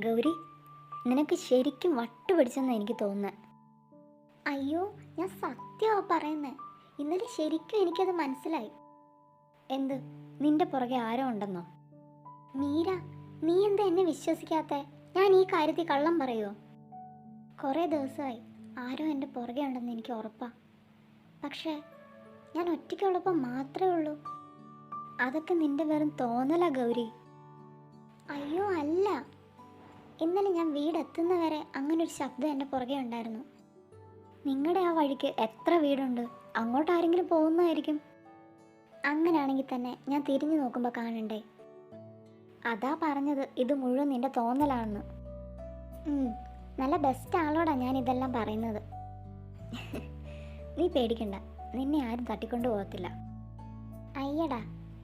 ഗൗരി, നിനക്ക് ശരിക്കും വട്ടുപിടിച്ചെന്ന് എനിക്ക് തോന്നുന്നത്. അയ്യോ, ഞാൻ സത്യമാ പറയുന്നത്. ഇന്നലെ ശരിക്കും എനിക്കത് മനസ്സിലായി. എന്ത്? നിന്റെ പുറകെ ആരോ ഉണ്ടെന്നോ? മീര, നീ എന്താ എന്നെ വിശ്വസിക്കാത്ത? ഞാൻ ഈ കാര്യത്തിൽ കള്ളം പറയുമോ? കുറേ ദിവസമായി ആരോ എൻ്റെ പുറകെ ഉണ്ടെന്ന് എനിക്ക് ഉറപ്പാ. പക്ഷേ ഞാൻ ഒറ്റയ്ക്കുള്ളപ്പോൾ മാത്രമേ ഉള്ളൂ. അതൊക്കെ നിന്റെ വെറും തോന്നലാ ഗൗരി. അയ്യോ അല്ല, ഇന്നലെ ഞാൻ വീടെത്തുന്നവരെ അങ്ങനൊരു ശബ്ദം എൻ്റെ പുറകെ ഉണ്ടായിരുന്നു. നിങ്ങളുടെ ആ വഴിക്ക് എത്ര വീടുണ്ട്? അങ്ങോട്ട് ആരെങ്കിലും പോകുന്നതായിരിക്കും. അങ്ങനെയാണെങ്കിൽ തന്നെ ഞാൻ തിരിഞ്ഞു നോക്കുമ്പോൾ കാണണ്ടേ? അതാ പറഞ്ഞത് ഇത് മുഴുവൻ നിന്റെ തോന്നലാണെന്ന്. നല്ല ബെസ്റ്റ് ആളോടാ ഞാൻ ഇതെല്ലാം പറയുന്നത്. നീ പേടിക്കണ്ട, നിന്നെ ആരും തട്ടിക്കൊണ്ടു പോകത്തില്ല. അയ്യടാ,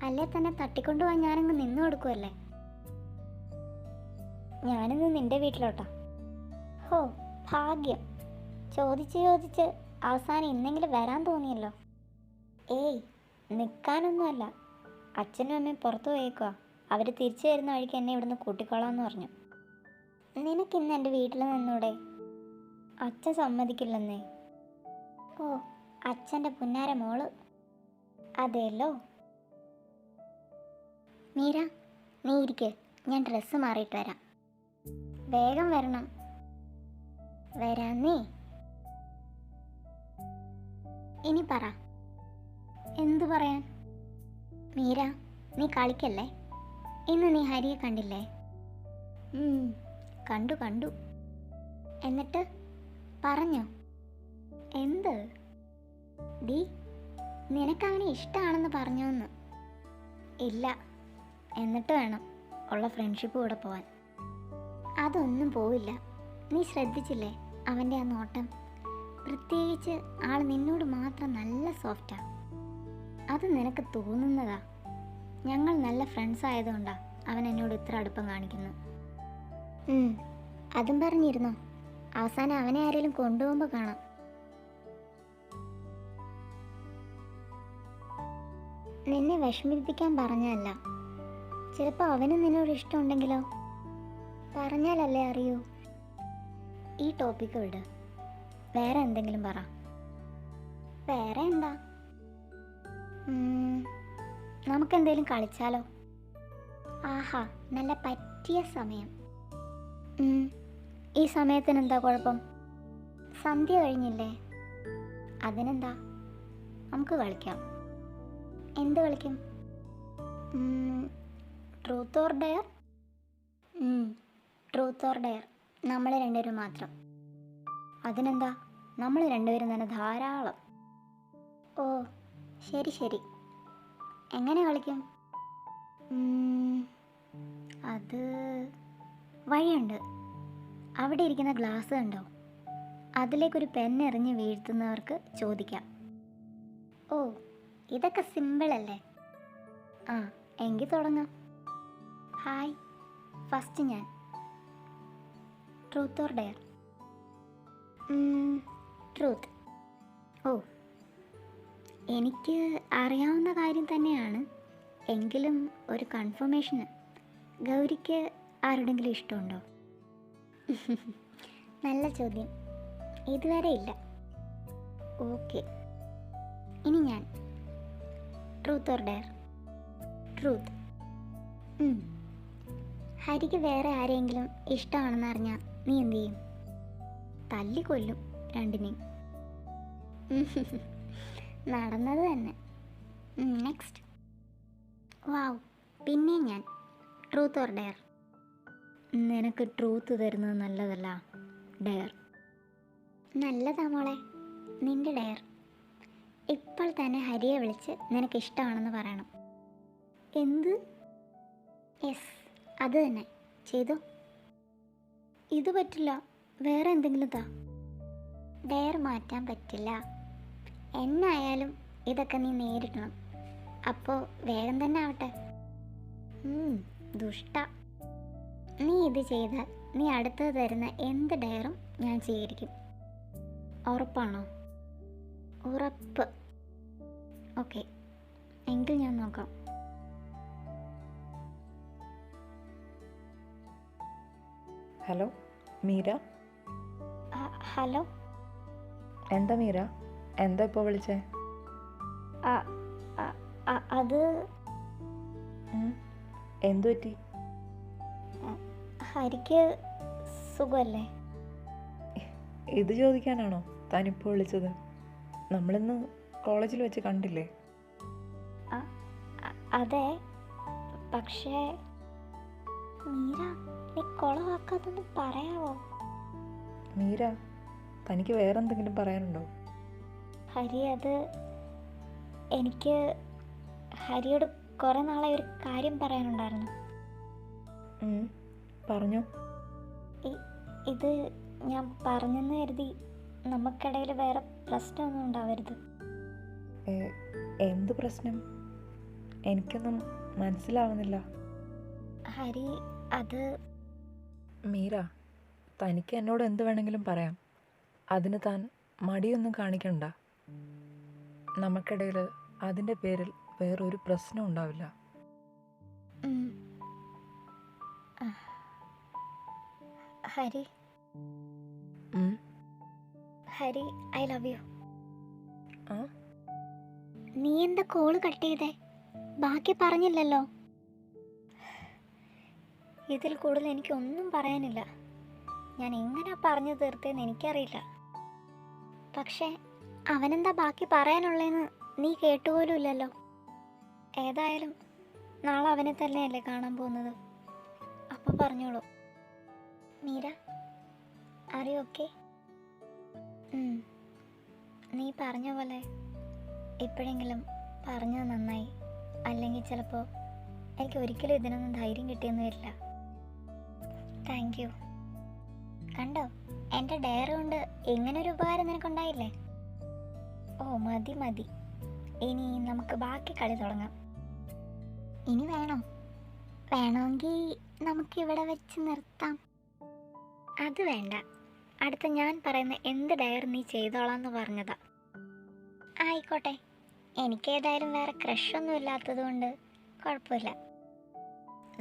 അല്ലേ തന്നെ തട്ടിക്കൊണ്ടുപോകാൻ ഞാനങ്ങ് നിന്നു കൊടുക്കുമല്ലേ. ഞാനിന്ന് നിന്റെ വീട്ടിലോട്ടാ. ഹോ, ഭാഗ്യം. ചോദിച്ച് അവസാനം ഇന്നെങ്കിലും വരാൻ തോന്നിയല്ലോ. ഏയ്, നിൽക്കാനൊന്നുമല്ല. അച്ഛനും അമ്മയും പുറത്തു പോയേക്കുക. അവർ തിരിച്ചു വരുന്ന വഴിക്ക് എന്നെ ഇവിടുന്ന് കൂട്ടിക്കോളാമെന്ന് പറഞ്ഞു. നിനക്കിന്ന് എൻ്റെ വീട്ടിൽ നിന്നൂടെ? അച്ഛൻ സമ്മതിക്കില്ലെന്നേ. ഓ, അച്ഛൻ്റെ പുന്നാര മോള്. അതെയല്ലോ. മീര, നീ ഇരിക്ക്, ഞാൻ ഡ്രസ്സ് മാറിയിട്ട് വരാം. വേഗം വരണം. വരാന്നേ. ഇനി പറ. എന്തു പറയാൻ? മീര, നീ കളിക്കല്ലേ. ഇന്ന് നീ ഹരിയെ കണ്ടില്ലേ? കണ്ടു. എന്നിട്ട് പറഞ്ഞോ? എന്ത്? ഡി, നിനക്കവനെ ഇഷ്ടമാണെന്ന് പറഞ്ഞോന്ന്. ഇല്ല, എന്നിട്ട് വേണം ഉള്ള ഫ്രണ്ട്ഷിപ്പ് കൂടെ പോവാൻ. അതൊന്നും പോവില്ല. നീ ശ്രദ്ധിച്ചില്ലേ അവൻ്റെ ആ നോട്ടം? പ്രത്യേകിച്ച് ആൾ നിന്നോട് മാത്രം നല്ല സോഫ്റ്റാ. അത് നിനക്ക് തോന്നുന്നതാ. ഞങ്ങൾ നല്ല ഫ്രണ്ട്സ് ആയതുകൊണ്ടാ അവൻ എന്നോട് ഇത്ര അടുപ്പം കാണിക്കുന്നത്. അതും പറഞ്ഞിരുന്നോ? അവസാനം അവനെ ആരെങ്കിലും കൊണ്ടുപോകുമ്പോൾ കാണാം. നിന്നെ വിഷമിപ്പിക്കാൻ പറഞ്ഞല്ല. ചിലപ്പോൾ അവന് നിന്നോട് ഇഷ്ടമുണ്ടെങ്കിലോ? പറഞ്ഞാലല്ലേ അറിയൂ. ഈ ടോപ്പിക്ക് വിട്, വേറെ എന്തെങ്കിലും പറ. വേറെ എന്താ? നമുക്കെന്തേലും കളിച്ചാലോ? ആഹാ, നല്ല പറ്റിയ സമയം. ഈ സമയത്തിന് എന്താ കുഴപ്പം? സന്ധ്യ കഴിഞ്ഞില്ലേ? അതിനെന്താ, നമുക്ക് കളിക്കാം. എന്ത് കളിക്കും? Truth or dare. Truth or dare. നമ്മൾ രണ്ടുപേരും മാത്രം. അതിനെന്താ, നമ്മൾ രണ്ടുപേരും തന്നെ ധാരാളം. ഓ, ശരി. എങ്ങനെ കളിക്കും? അത് വഴിയുണ്ട്. അവിടെ ഇരിക്കുന്ന ഗ്ലാസ് കണ്ടോ? അതിലേക്കൊരു പെന്നെറിഞ്ഞ് വീഴ്ത്തുന്നവർക്ക് ചോദിക്കാം. ഓ, ഇതൊക്കെ സിമ്പിളല്ലേ? ആ, എങ്കിൽ തുടങ്ങാം. ഹായ്, ഫസ്റ്റ് ഞാൻ. Truth or dare? ട്രൂത്ത്. ഓ, എനിക്ക് അറിയാവുന്ന കാര്യം തന്നെയാണ്. എങ്കിലും ഒരു കൺഫർമേഷന്. ഗൗരിക്ക് ആരുടെങ്കിലും ഇഷ്ടമുണ്ടോ? നല്ല ചോദ്യം. ഇതുവരെ ഇല്ല. ഓക്കെ, ഇനി ഞാൻ. Truth or dare? ട്രൂത്ത്. ഹരിക്ക് വേറെ ആരെങ്കിലും ഇഷ്ടമാണെന്ന് അറിഞ്ഞാൽ നീ എന്തു ചെയ്യും? തല്ലിക്കൊല്ലും രണ്ടിനെയും. നടന്നത് തന്നെ. നെക്സ്റ്റ്. വാവ്, പിന്നെ ഞാൻ. Truth or dare? നിനക്ക് ട്രൂത്ത് തരുന്നത് നല്ലതല്ല, ഡെയർ. നല്ലതാ മോളെ, നിന്റെ ഡെയർ. ഇപ്പോൾ തന്നെ ഹരിയെ വിളിച്ച് നിനക്ക് ഇഷ്ടമാണെന്ന് പറയണം. എന്ത്? യെസ്, അത് തന്നെ. ചെയ്തു. ഇത് പറ്റില്ല, വേറെ എന്തെങ്കിലും താ. ഡെയർ മാറ്റാൻ പറ്റില്ല. എന്നായാലും ഇതൊക്കെ നീ നേരിടണം. അപ്പോൾ വേഗം തന്നെ ആവട്ടെ. ദുഷ്ട. നീ ഇത് ചെയ്താൽ നീ അടുത്തത് തരുന്ന എന്ത് ഡെയറും ഞാൻ സ്വീകരിക്കും. ഉറപ്പാണോ? ഉറപ്പ്. ഓക്കെ, എങ്കിൽ ഞാൻ നോക്കാം. ഹലോ മീര. ഹലോ. എന്താ മീര, എന്താ ഇപ്പോൾ വിളിച്ചേ? അത് എന്തു പറ്റി? ഹരിക്ക് സുഖമല്ലേ? ഇത് ചോദിക്കാനാണോ താനിപ്പോൾ വിളിച്ചത്? നമ്മളിന്ന് കോളേജിൽ വെച്ച് കണ്ടില്ലേ? അതെ, പക്ഷേ മീര, നീ കൊളവാക്കാത്തൊന്ന് പറയാവോ? മീര, തനിക്ക് വേറെന്തെങ്കിലും പറയാനുണ്ടോ? ഹരി, അത് എനിക്ക് ഹരിയോട് കുറേ നാളെ ഒരു കാര്യം പറയാനുണ്ടായിരുന്നു. പറഞ്ഞോ. ഇത് ഞാൻ പറഞ്ഞെന്ന് കരുതി നമുക്കിടയിൽ വേറെ പ്രശ്നമൊന്നും ഉണ്ടാവരുത്. എന്ത് പ്രശ്നം? എനിക്കൊന്നും മനസ്സിലാവുന്നില്ല. ഹരി, അത് മീര, തനിക്ക് എന്നോട് എന്ത് വേണമെങ്കിലും പറയാം. അതിന് താൻ മടിയൊന്നും കാണിക്കണ്ട. നമുക്കിടയിൽ അതിൻ്റെ പേരിൽ വേറൊരു പ്രശ്നം ഉണ്ടാവില്ല. Hari, Hari, I love you. നീ എന്താ കോള് കട്ട് ചെയ്തേ? ബാക്കി പറഞ്ഞില്ലല്ലോ. ഇതിൽ കൂടുതൽ എനിക്കൊന്നും പറയാനില്ല. ഞാൻ എങ്ങനെ പറഞ്ഞു തീർത്തേന്ന് എനിക്കറിയില്ല. പക്ഷേ അവനെന്താ ബാക്കി പറയാനുള്ളതെന്ന് നീ കേട്ടുപോലും ഇല്ലല്ലോ. ഏതായാലും നാളെ അവനെ തന്നെയല്ലേ കാണാൻ പോകുന്നത്. അപ്പോൾ പറഞ്ഞോളൂ. Meera, are you okay? നീ പറഞ്ഞ പോലെ ഇപ്പോഴെങ്കിലും പറഞ്ഞത് നന്നായി. അല്ലെങ്കിൽ ചിലപ്പോൾ എനിക്ക് ഒരിക്കലും ഇതിനൊന്നും ധൈര്യം കിട്ടിയെന്ന് വരില്ല. Thank you. കണ്ടോ, എൻ്റെ ഡയറി കൊണ്ട് എങ്ങനൊരു ഉപകാരം നിനക്കുണ്ടായില്ലേ? ഓ മതി മതി, ഇനി നമുക്ക് ബാക്കി കളി തുടങ്ങാം. ഇനി വേണോ? വേണമെങ്കിൽ നമുക്കിവിടെ വെച്ച് നിർത്താം. അത് വേണ്ട. അടുത്ത ഞാൻ പറയുന്ന എന്ത് ഡയറി നീ ചെയ്തോളാന്ന് പറഞ്ഞതാ. ആയിക്കോട്ടെ, എനിക്കേതായാലും വേറെ ക്രഷൊന്നും ഇല്ലാത്തത് കൊണ്ട് കുഴപ്പമില്ല.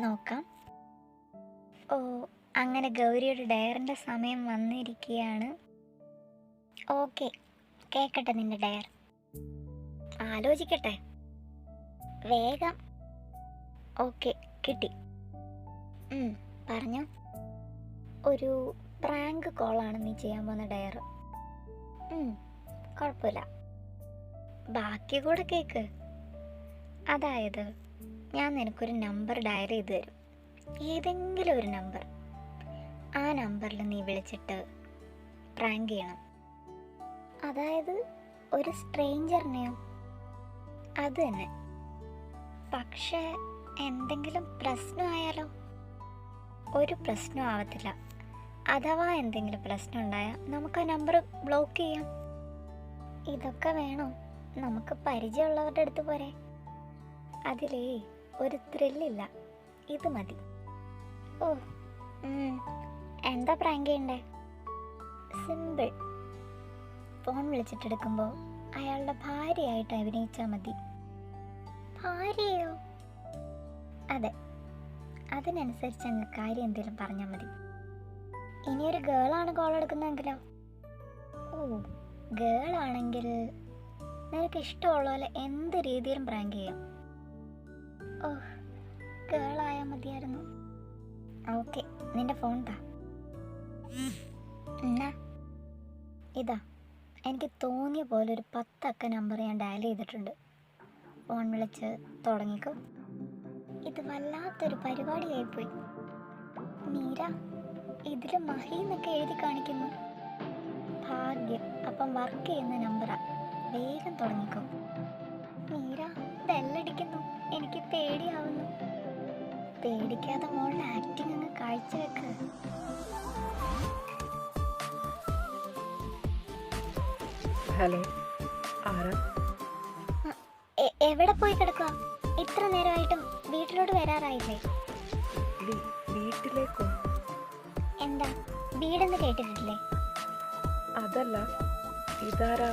നോക്കാം. ഓ, അങ്ങനെ ഗൗരിയുടെ ഡയറിൻ്റെ സമയം വന്നിരിക്കുകയാണ്. ഓക്കെ, കേൾക്കട്ടെ നിന്റെ ഡയർ. ആലോചിക്കട്ടെ. വേഗം. ഓക്കെ, കിട്ടി. പറഞ്ഞോ. ഒരു പ്രാങ്ക് കോളാണ് നീ ചെയ്യാൻ പോകുന്ന ഡയർ. കുഴപ്പമില്ല, ബാക്കി കൂടെ കേക്ക്. അതായത് ഞാൻ നിനക്കൊരു നമ്പർ ഡയൽ ചെയ്ത് തരും, ഏതെങ്കിലും ഒരു നമ്പർ. ആ നമ്പറിൽ നീ വിളിച്ചിട്ട് പ്രാങ്ക് ചെയ്യണം. അതായത് ഒരു സ്ട്രേഞ്ചറിനെയോ? അത് തന്നെ. പക്ഷേ എന്തെങ്കിലും പ്രശ്നമായാലോ? ഒരു പ്രശ്നം ആവത്തില്ല. അഥവാ എന്തെങ്കിലും പ്രശ്നം ഉണ്ടായാൽ നമുക്ക് ആ നമ്പർ ബ്ലോക്ക് ചെയ്യാം. ഇതൊക്കെ വേണോ? നമുക്ക് പരിചയമുള്ളവരുടെ അടുത്ത് പോരെ? അതിലേ ഒരു ത്രില്ലില്ല. ഇത് മതി. ഓ, എന്താ പ്രാങ്ക് ചെയ്യണ്ടേ? സിമ്പിൾ. ഫോൺ വിളിച്ചിട്ടെടുക്കുമ്പോൾ അയാളുടെ ഭാര്യയായിട്ട് അഭിനയിച്ചാൽ മതി. ഭാര്യയോ? അതെ, അതിനനുസരിച്ച് അങ്ങ് കാര്യം എന്തെങ്കിലും പറഞ്ഞാൽ മതി. ഇനിയൊരു ഗേളാണ് കോൾ എടുക്കുന്നതെങ്കിലോ? ഓ, ഗേളാണെങ്കിൽ നിനക്ക് ഇഷ്ടമുള്ള പോലെ എന്ത് രീതിയിലും പ്രാങ്ക് ചെയ്യാം. ഓ, ഗേളായാൽ മതിയായിരുന്നു. ഓക്കെ, നിന്റെ ഫോൺ താ. എന്നാ ഇതാ, എനിക്ക് തോന്നിയ പോലെ ഒരു 10 അക്ക നമ്പർ ഞാൻ ഡയൽ ചെയ്തിട്ടുണ്ട്. ഫോൺ വിളിച്ച് തുടങ്ങിക്കോ. ഇത് വല്ലാത്തൊരു പരിപാടിയായിപ്പോയി. മീര, ഇതിൽ മഹി എന്നൊക്കെ എഴുതി കാണിക്കുന്നു. ഭാഗ്യം, അപ്പം വർക്ക് ചെയ്യുന്ന നമ്പറാ. വേഗം തുടങ്ങിക്കോ. മീര, ബെല്ലടിക്കുന്നു. എനിക്ക് പേടിയാവുന്നു. പേടിക്കാതെ മോളുടെ ആക്ടിങ് അങ്ങ് കാഴ്ചവെക്ക്. ഹലോ, ആരാ? എവിടെ പോയി കിടക്കുക? ഇത്ര നേരമായിട്ടും വീട്ടിലോട്ട് വരാറായില്ലേ? വീട്ടിലേക്കോ? എന്താ, വീടെന്ന് കേട്ടിട്ടില്ലേ? അതല്ല, ഇതാരാ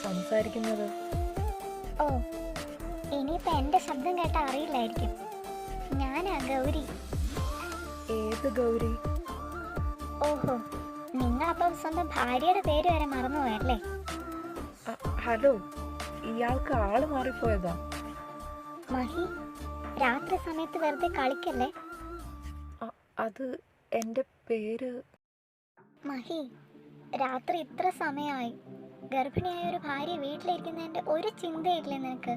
സംസാരിക്കുന്നത്? ഓ, ഇനിയിപ്പോൾ എൻ്റെ ശബ്ദം കേട്ടാൽ അറിയില്ലായിരിക്കും. ഞാനാ ഗൗരി. ഏത് ഗൗരി? ഓഹോ, നിങ്ങളപ്പം സ്വന്തം ഭാര്യയുടെ പേര് വരെ മറന്നുപോയല്ലേ? ഹലോ, ഇയാൾക്ക് ആള് മാറിപ്പോയതാ. മഹി, രാത്രി സമയത്ത് വെറുതെ കളിക്കല്ലേ. അത് എൻ്റെ പേര്. മഹി, രാത്രി ഇത്ര സമയമായി, ഗർഭിണിയായ ഒരു ഭാര്യ വീട്ടിലിരിക്കുന്നതിൻ്റെ ഒരു ചിന്തയില്ലേ നിനക്ക്?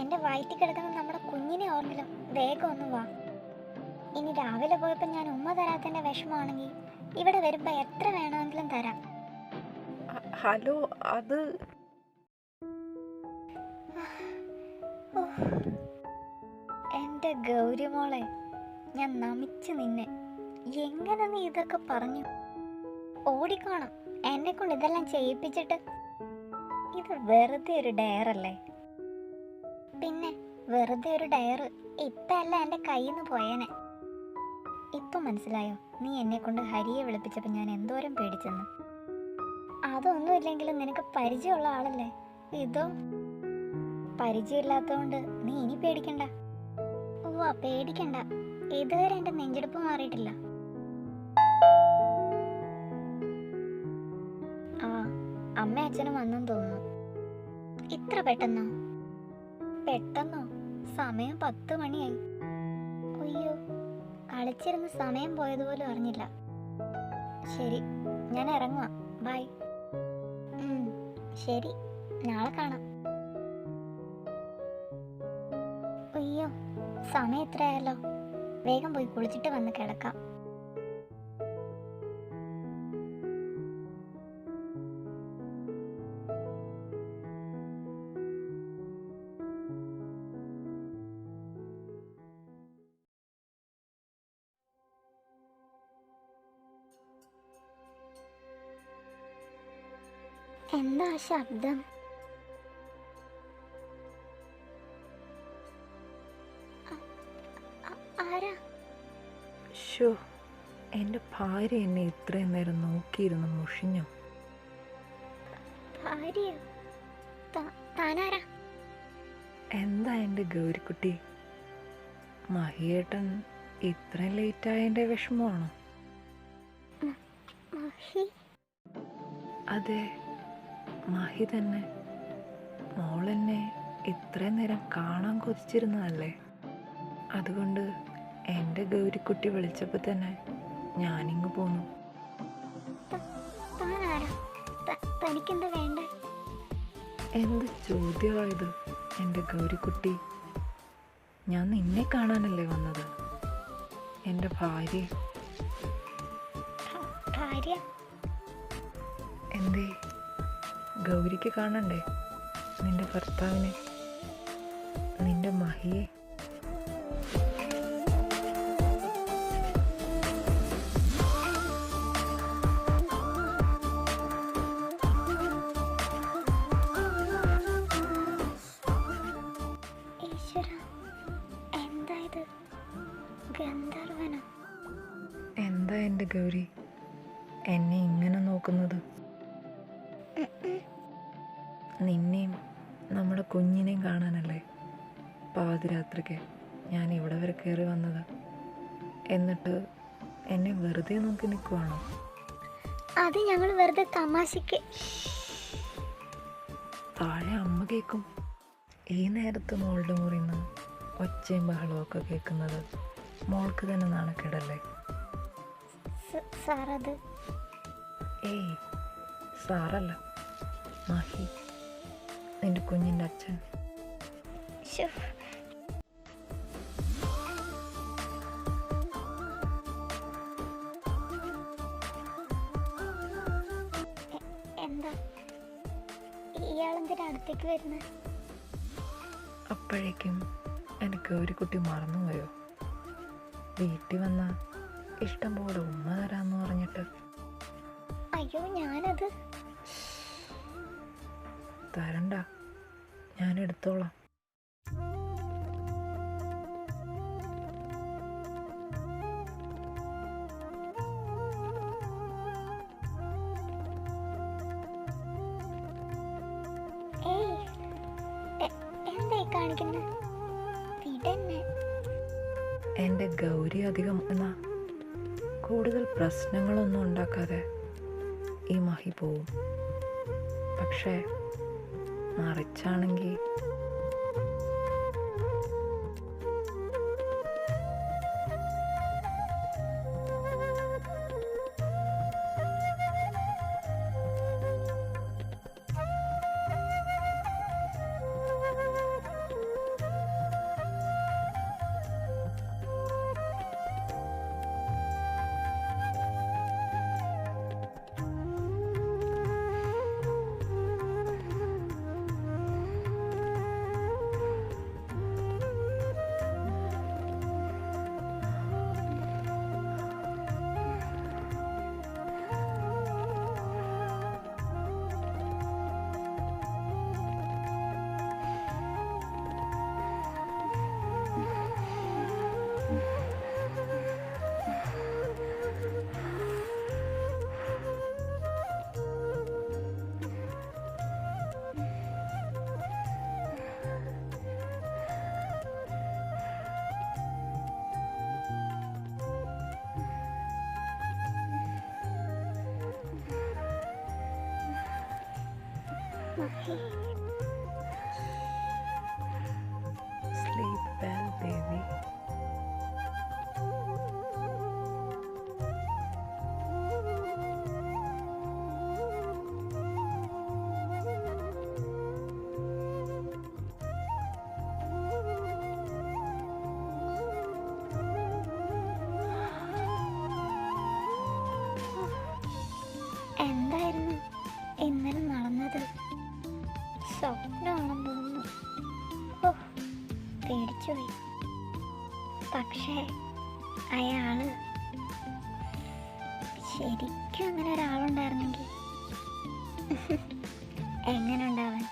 എൻ്റെ വയറ്റിൽ കിടക്കുന്ന നമ്മുടെ കുഞ്ഞിനെ ഓർമ്മയിലും. വേഗം ഒന്ന് വാ. ഇനി രാവിലെ പോയപ്പോൾ ഞാൻ ഉമ്മ തരാത്തതിൻ്റെ വിഷമമാണെങ്കിൽ ഇവിടെ വരുമ്പോൾ എത്ര വേണമെങ്കിലും തരാം. ഹലോ, അത് എൻ്റെ ഗൗരി മോളെ, ഞാൻ നമിച്ച് നിന്നെ. എങ്ങനെ നീ ഇതൊക്കെ പറഞ്ഞു? ഓടിക്കോണം എന്നെ കൊണ്ട് ഇതെല്ലാം ചെയ്യിപ്പിച്ചിട്ട്. ഇത് വെറുതെ ഒരു ഡയറല്ലേ? പിന്നെ വെറുതെ ഒരു ഡയറ് ഇപ്പം അല്ല എൻ്റെ കയ്യിൽ നിന്ന് പോയേനെ. ഇപ്പം മനസ്സിലായോ നീ എന്നെ കൊണ്ട് ഹരിയെ വിളിപ്പിച്ചപ്പോൾ ഞാൻ എന്തോരം പേടിച്ചെന്ന്? അതൊന്നുമില്ലെങ്കിലും നിനക്ക് പരിചയമുള്ള ആളല്ലേ. ഇതോ പരിചയമില്ലാത്തതുകൊണ്ട് നീ ഇനി പേടിക്കണ്ട. ഓ, പേടിക്കണ്ട, ഇതുവരെ എൻ്റെ നെഞ്ചെടുപ്പ് മാറിയിട്ടില്ല. ആ, അമ്മ അച്ഛനും വന്നെന്ന് തോന്നുന്നു. ഇത്ര പെട്ടെന്നോ? പെട്ടെന്നോ? സമയം 10 മണിയായി. അയ്യോ, കളിച്ചിരുന്ന് സമയം പോയതുപോലും അറിഞ്ഞില്ല. ശരി, ഞാൻ ഇറങ്ങുക. ബൈ. ശരി, നാളെ കാണാം. അയ്യോ, സമയം എത്രയായല്ലോ. വേഗം പോയി കുളിച്ചിട്ട് വന്ന് കിടക്കാം. എന്താ ശബ്ദം? ആരാ? ഷോ, എൻ്റെ ഭാര്യ എന്നെ ഇത്രയും നേരം നോക്കിയിരുന്ന് മുഷിഞ്ഞു. ഭാര്യ? താനാരാ? എന്താ എൻ്റെ ഗൗരിക്കുട്ടി, മഹിയേട്ടൻ ഇത്രയും ലേറ്റായതിൻ്റെ വിഷമമാണോ? മഹി? അതെ, മഹി തന്നെ. മോളെന്നെ ഇത്രയും നേരം കാണാൻ കൊതിച്ചിരുന്നതല്ലേ. അതുകൊണ്ട് എൻ്റെ ഗൗരിക്കുട്ടി വിളിച്ചപ്പോൾ തന്നെ ഞാനിങ്ങ് പോന്നു. തനിക്കെന്താ വേണ്ടേ? എന്ത് ചോദ്യമായത് എൻ്റെ ഗൗരിക്കുട്ടി? ഞാൻ നിന്നെ കാണാനല്ലേ വന്നത്, എൻ്റെ ഭാര്യ. ഭാര്യ? എന്തേ, ഗൗരിക്ക് കാണണ്ടേ നിന്റെ ഭർത്താവിനെ, നിന്റെ മഹിയെ? എന്താ എൻ്റെ ഗൗരി എന്നെ ഇങ്ങനെ നോക്കുന്നത്? നിന്നെയും നമ്മുടെ കുഞ്ഞിനെയും കാണാനല്ലേ പാതിരാത്രിക്ക് ഞാൻ ഇവിടെ വരെ കയറി വന്നത്. എന്നിട്ട് എന്നെ വെറുതെ നോക്കി നിൽക്കുവാണോ? അത് ഞങ്ങൾ വെറുതെ തമാശക്ക്. താഴെ അമ്മ കേൾക്കും. ഈ നേരത്ത് മോളുടെ മുറിയിൽ നിന്ന് ഒച്ചയും ബഹളവും ഒക്കെ കേൾക്കുന്നത് മോൾക്ക് തന്നെ നാണക്കേടല്ലേ? സാറത്? ഏയ്, സാറല്ല, മഹി, നിന്റെ കുഞ്ഞിൻ്റെ അച്ഛൻ. എന്താ ഇയാളെന്തിനാ അടുത്തേക്ക് വരുന്നത്? അപ്പോഴേക്കും എനിക്ക് ഒരു കുട്ടി മറന്നുപോയോ? വീട്ടിൽ വന്ന ഇഷ്ടം പോലെ ഉമ്മ തരാമെന്ന് പറഞ്ഞിട്ട്. അയ്യോ, ഞാനത് തരണ്ട, ഞാൻ എടുത്തോളാം. എന്തായി കാണിക്കുന്നത്? വിടന്നെ. എൻ്റെ ഗൗരി അധികം എന്നാ കൂടുതൽ പ്രശ്നങ്ങളൊന്നും ഉണ്ടാക്കാതെ ഈ മഹി പോവും. പക്ഷേ മറിച്ചാണെങ്കിൽ മഹി, സ്ലീപ് വെൽ ബേബി. എന്തായിരുന്നു ഇന്നലെ നടന്നത്? സ്വപ്നമാണെന്ന് തോന്നുന്നു. ഓ, പേടിച്ചുപോയി. പക്ഷേ അയാള് ശരിക്കും അങ്ങനെ ഒരാളുണ്ടായിരുന്നെങ്കിൽ എങ്ങനെ ഉണ്ടാവാൻ?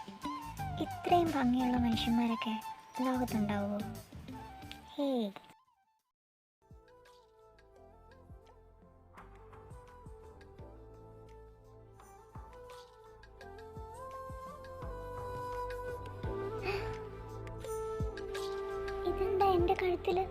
ഇത്രയും ഭംഗിയുള്ള മനുഷ്യന്മാരൊക്കെ ലോകത്തുണ്ടാവുമോ? ഹേയ്, ഇതെന്താ എൻ്റെ കഴുത്തില്?